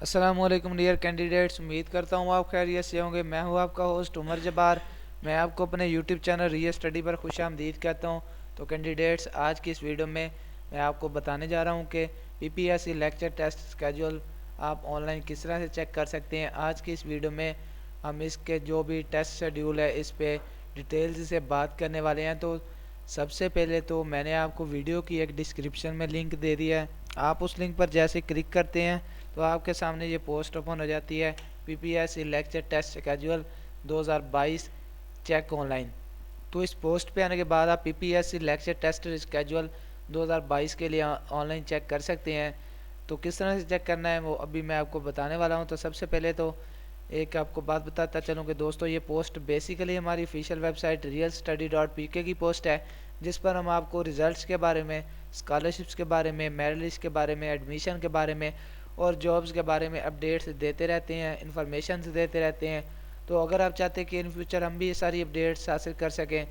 अस्सलामुअलैकुम dear candidates, उम्मीद करता हूँ आप खैरियत से होंगे। मैं हूँ आपका होस्ट उमर जब्बार। मैं आपको अपने यूट्यूब चैनल रियल स्टडी पर खुशामदीद कहता हूँ। तो कैंडिडेट्स, आज की इस वीडियो में मैं आपको बताने जा रहा हूँ कि पीपीएससी लेक्चर टेस्ट स्केड्यूल आप ऑनलाइन किस तरह से चेक कर सकते हैं। आज की इस वीडियो में हम इसके जो भी टेस्ट शेड्यूल है इस पर डिटेल्स से बात करने वाले हैं। तो सबसे पहले तो मैंने आपको वीडियो की एक डिस्क्रिप्शन में लिंक दे दिया है। आप उस लिंक पर जैसे क्लिक करते हैं तो आपके सामने ये पोस्ट ओपन हो जाती है, PPSC lecture test schedule 2022 check online. तो इस पोस्ट पे आने के बाद आप पीपीएससी लेक्चर टेस्ट स्केड्यूल 2022 के लिए ऑनलाइन चेक कर सकते हैं। तो किस तरह से चेक करना है वो अभी मैं आपको बताने वाला हूँ। तो सबसे पहले तो एक आपको बात बताता चलूँ कि दोस्तों, ये पोस्ट बेसिकली हमारी ऑफिशियल वेबसाइट realstudy.pk की पोस्ट है, जिस पर हम आपको रिजल्ट्स के बारे में, स्कॉलरशिप्स के बारे में, मेरिट लिस्ट के बारे में, एडमिशन के बारे में और जॉब्स के बारे में अपडेट्स देते रहते हैं, इन्फॉर्मेशन देते रहते हैं। तो अगर आप चाहते हैं कि इन फ्यूचर हम भी ये सारी अपडेट्स हासिल कर सकें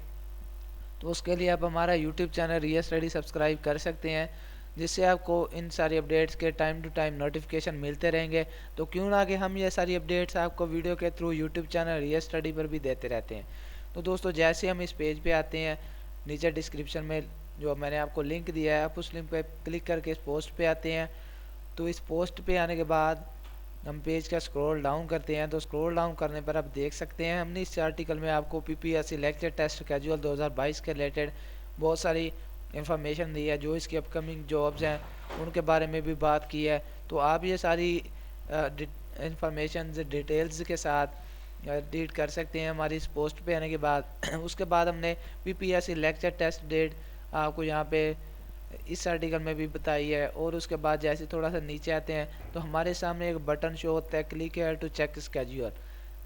तो उसके लिए आप हमारा YouTube channel real study subscribe कर सकते हैं, जिससे आपको इन सारी अपडेट्स के टाइम टू टाइम नोटिफिकेशन मिलते रहेंगे। तो क्यों ना कि हम ये सारी अपडेट्स आपको वीडियो के through YouTube channel real study पर भी देते रहते हैं। तो दोस्तों, जैसे हम इस पेज पे आते हैं, नीचे डिस्क्रिप्शन में जो मैंने आपको लिंक दिया है, आप उस लिंक पर क्लिक करके इस पोस्ट पे आते हैं। तो इस पोस्ट पे आने के बाद हम पेज का स्क्रॉल डाउन करते हैं। तो स्क्रॉल डाउन करने पर आप देख सकते हैं हमने इस आर्टिकल में आपको पीपीएससी लेक्चर टेस्ट कैजुअल 2022 के रिलेटेड बहुत सारी इन्फॉर्मेशन दी है। जो इसकी अपकमिंग जॉब्स हैं उनके बारे में भी बात की है। तो आप ये सारी इंफॉर्मेशन डिटेल्स के साथ रीड कर सकते हैं हमारी इस पोस्ट पे आने के बाद। उसके बाद हमने पीपीएससी लेक्चर टेस्ट डेट आपको यहाँ पे इस आर्टिकल में भी बताई है। और उसके बाद जैसे थोड़ा सा नीचे आते हैं तो हमारे सामने एक बटन शो होता है, click here to check schedule.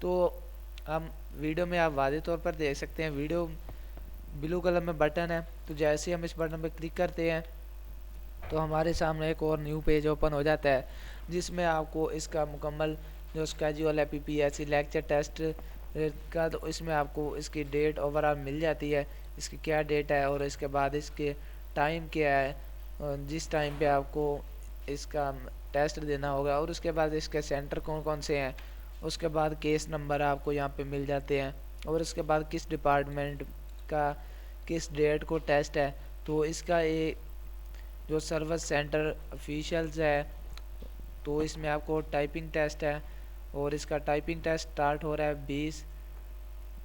तो हम वीडियो में आप वाज़े तौर पर देख सकते हैं, वीडियो ब्लू कलर में बटन है। तो जैसे हम इस बटन पर क्लिक करते हैं तो हमारे सामने एक और न्यू पेज ओपन हो जाता है, जिसमें आपको इसका मुकम्मल जो स्केड्यूल है पीपीएससी लेक्चर टेस्ट का, तो इसमें आपको इसकी डेट ओवरऑल मिल जाती है, इसकी क्या डेट है और इसके बाद इसके टाइम क्या है, जिस टाइम पे आपको इसका टेस्ट देना होगा, और उसके बाद इसके सेंटर कौन कौन से हैं। उसके बाद केस नंबर आपको यहाँ पे मिल जाते हैं, और उसके बाद किस डिपार्टमेंट का किस डेट को टेस्ट है। तो इसका ये जो सर्विस सेंटर ऑफिशियल्स है, तो इसमें आपको टाइपिंग टेस्ट है, और इसका टाइपिंग टेस्ट स्टार्ट हो रहा है 20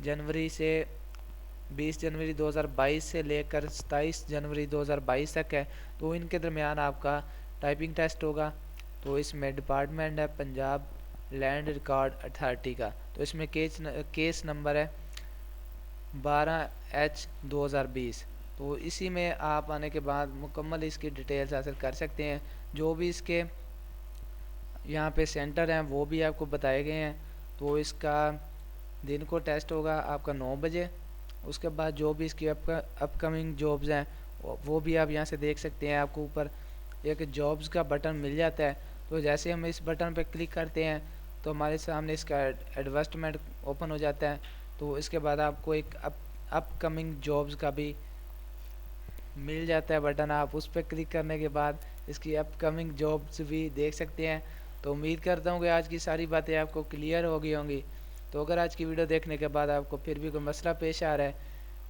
जनवरी 2022 से लेकर 27 जनवरी 2022 तक है। तो इनके दरमियान आपका टाइपिंग टेस्ट होगा। तो इसमें डिपार्टमेंट है पंजाब लैंड रिकॉर्ड अथॉरिटी का। तो इसमें केस नंबर है 12H/2020। तो इसी में आप आने के बाद मुकम्मल इसकी डिटेल्स हासिल कर सकते हैं। जो भी इसके यहाँ पे सेंटर हैं वो भी आपको बताए गए हैं। तो इसका दिन को टेस्ट होगा आपका 9 बजे। उसके बाद जो भी इसकी अपकमिंग जॉब्स हैं वो भी आप यहाँ से देख सकते हैं। आपको ऊपर एक जॉब्स का बटन मिल जाता है। तो जैसे हम इस बटन पर क्लिक करते हैं तो हमारे सामने इसका एडवर्टाइजमेंट ओपन हो जाता है। तो इसके बाद आपको एक अपकमिंग जॉब्स का भी मिल जाता है बटन। आप उस पर क्लिक करने के बाद इसकी अपकमिंग जॉब्स भी देख सकते हैं। तो उम्मीद करता हूँ कि आज की सारी बातें आपको क्लियर हो गई होंगी। तो अगर आज की वीडियो देखने के बाद आपको फिर भी कोई मसला पेश आ रहा है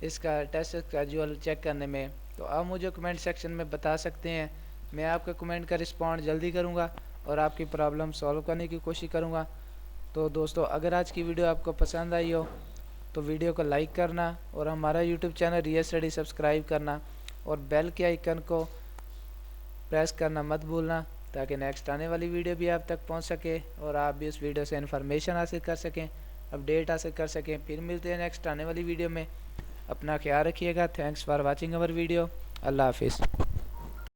इसका टेस्ट स्केड्यूल चेक करने में, तो आप मुझे कमेंट सेक्शन में बता सकते हैं। मैं आपके कमेंट का रिस्पॉन्ड जल्दी करूँगा और आपकी प्रॉब्लम सॉल्व करने की कोशिश करूँगा। तो दोस्तों, अगर आज की वीडियो आपको पसंद आई हो तो वीडियो को लाइक करना और हमारा YouTube channel real study subscribe करना और बेल के आइकन को प्रेस करना मत भूलना, ताकि नेक्स्ट आने वाली वीडियो भी आप तक पहुंच सके और आप भी उस वीडियो से इन्फॉर्मेशन हासिल कर सकें, अपडेट हासिल कर सकें। फिर मिलते हैं नेक्स्ट आने वाली वीडियो में। अपना ख्याल रखिएगा। Thanks for watching our video. अल्लाह हाफिज़।